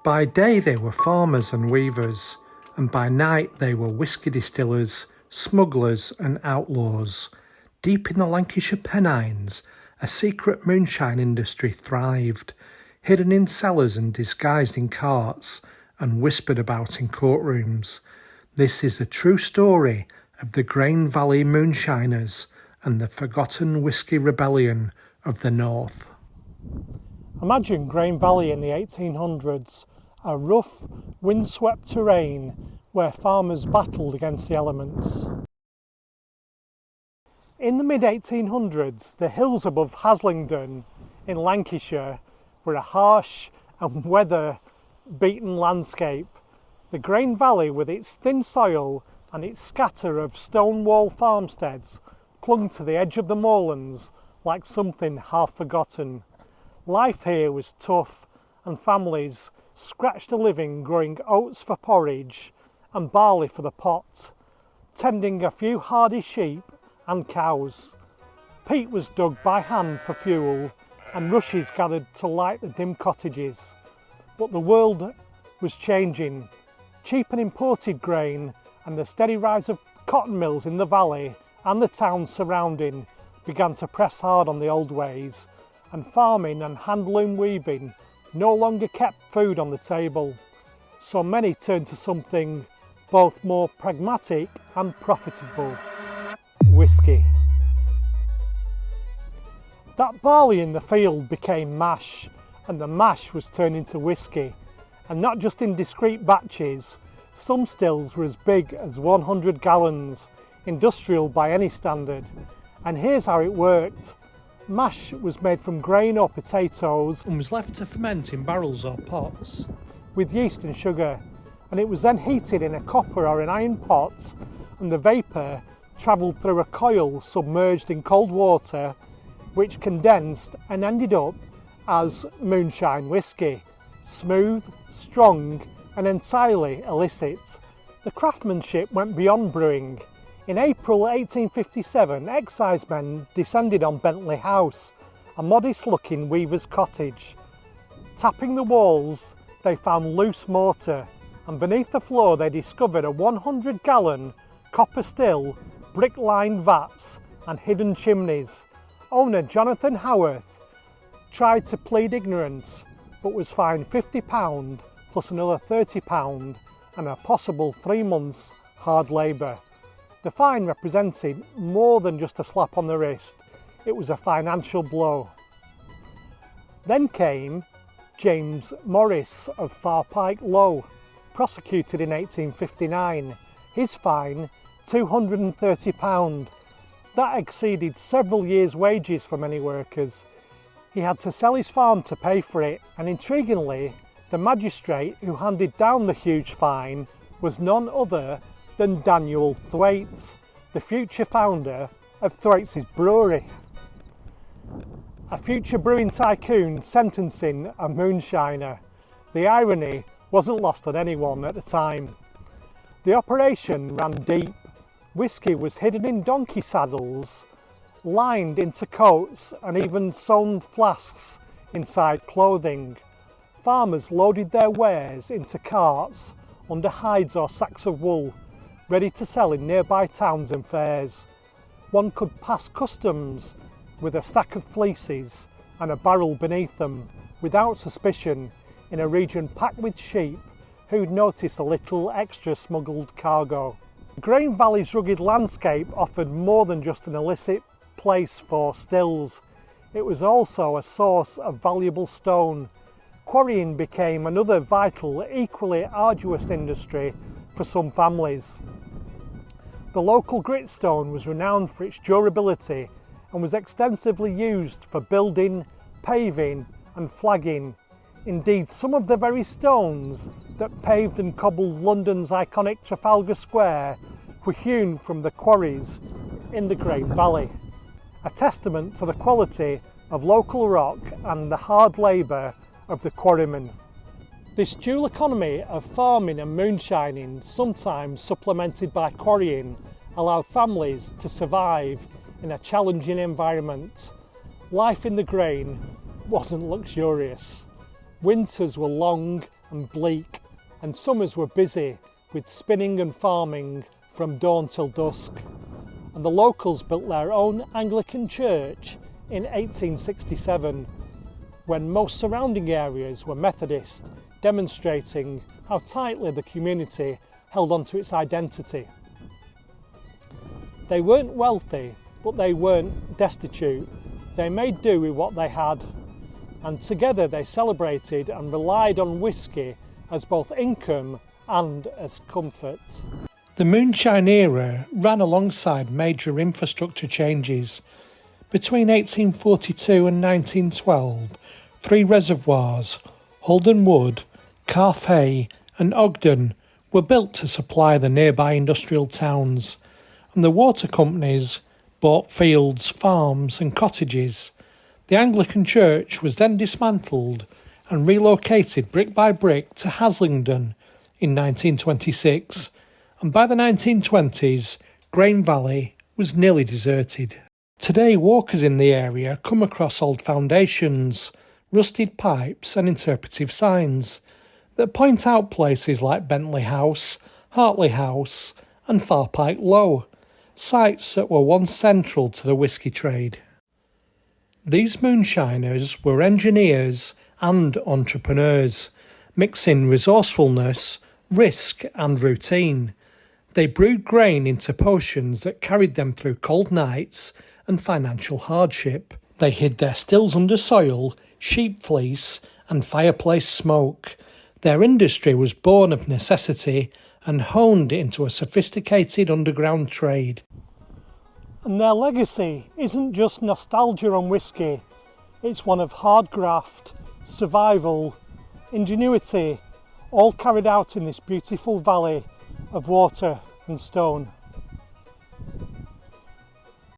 By day they were farmers and weavers, and by night they were whisky distillers, smugglers and outlaws. Deep in the Lancashire Pennines, a secret moonshine industry thrived, hidden in cellars and disguised in carts, and whispered about in courtrooms. This is the true story of the Grane Valley Moonshiners and the forgotten whisky rebellion of the north. Imagine Grane Valley in the 1800s, a rough, windswept terrain where farmers battled against the elements. In the mid-1800s, the hills above Haslingden in Lancashire were a harsh and weather-beaten landscape. The Grane Valley, with its thin soil and its scatter of stonewalled farmsteads, clung to the edge of the moorlands like something half forgotten. Life here was tough, and families scratched a living growing oats for porridge and barley for the pot, tending a few hardy sheep and cows. Peat was dug by hand for fuel, and rushes gathered to light the dim cottages. But the world was changing. Cheap and imported grain and the steady rise of cotton mills in the valley and the towns surrounding began to press hard on the old ways, and farming and handloom weaving no longer kept food on the table. So many turned to something both more pragmatic and profitable: whisky. That barley in the field became mash, and the mash was turned into whisky, and not just in discrete batches. Some stills were as big as 100 gallons, industrial by any standard. And here's how it worked. Mash was made from grain or potatoes And was left to ferment in barrels or pots. with yeast and sugar, and it was then heated in a copper or an iron pot, and the vapour travelled through a coil submerged in cold water, which condensed and ended up as moonshine whisky, smooth, strong and entirely illicit. The craftsmanship went beyond brewing. In April 1857, excisemen descended on Bentley House, a modest-looking weaver's cottage. Tapping the walls, they found loose mortar, and beneath the floor they discovered a 100-gallon copper still, brick-lined vats and hidden chimneys. Owner Jonathan Howarth tried to plead ignorance, but was fined £50 plus another £30 and a possible 3 months hard labour. The fine represented more than just a slap on the wrist, it was a financial blow. Then came James Morris of Farpike Low, prosecuted in 1859. His fine, £230. That exceeded several years' wages for many workers. He had to sell his farm to pay for it, and intriguingly, the magistrate who handed down the huge fine was none other than Daniel Thwaites, the future founder of Thwaites' Brewery. A future brewing tycoon sentencing a moonshiner. The irony wasn't lost on anyone at the time. The operation ran deep. Whisky was hidden in donkey saddles, lined into coats and even sewn flasks inside clothing. Farmers loaded their wares into carts under hides or sacks of wool, ready to sell in nearby towns and fairs. One could pass customs with a stack of fleeces and a barrel beneath them without suspicion in a region packed with sheep who'd noticed a little extra smuggled cargo. Grane Valley's rugged landscape offered more than just an illicit place for stills. It was also a source of valuable stone. Quarrying became another vital, equally arduous industry for some families. The local gritstone was renowned for its durability and was extensively used for building, paving and flagging. Indeed, some of the very stones that paved and cobbled London's iconic Trafalgar Square were hewn from the quarries in the Grane Valley, a testament to the quality of local rock and the hard labour of the quarrymen. This dual economy of farming and moonshining, sometimes supplemented by quarrying, allowed families to survive in a challenging environment. Life in the Grane wasn't luxurious. Winters were long and bleak, and summers were busy with spinning and farming from dawn till dusk. And the locals built their own Anglican church in 1867, when most surrounding areas were Methodist, demonstrating how tightly the community held on to its identity. They weren't wealthy, but they weren't destitute. They made do with what they had, and together they celebrated and relied on whisky as both income and as comfort. The Moonshine era ran alongside major infrastructure changes. Between 1842 and 1912, 3 reservoirs, Holden Wood, Carthay and Ogden, were built to supply the nearby industrial towns, and the water companies bought fields, farms and cottages. The Anglican church was then dismantled and relocated brick by brick to Haslingden in 1926, and by the 1920s, Grane Valley was nearly deserted. Today, walkers in the area come across old foundations, rusted pipes and interpretive signs that point out places like Bentley House, Hartley House and Farpike Low, sites that were once central to the whisky trade. These moonshiners were engineers and entrepreneurs, mixing resourcefulness, risk and routine. They brewed grain into potions that carried them through cold nights and financial hardship. They hid their stills under soil, sheep fleece and fireplace smoke. Their industry was born of necessity and honed into a sophisticated underground trade. And their legacy isn't just nostalgia on whisky, it's one of hard graft, survival, ingenuity, all carried out in this beautiful valley of water and stone.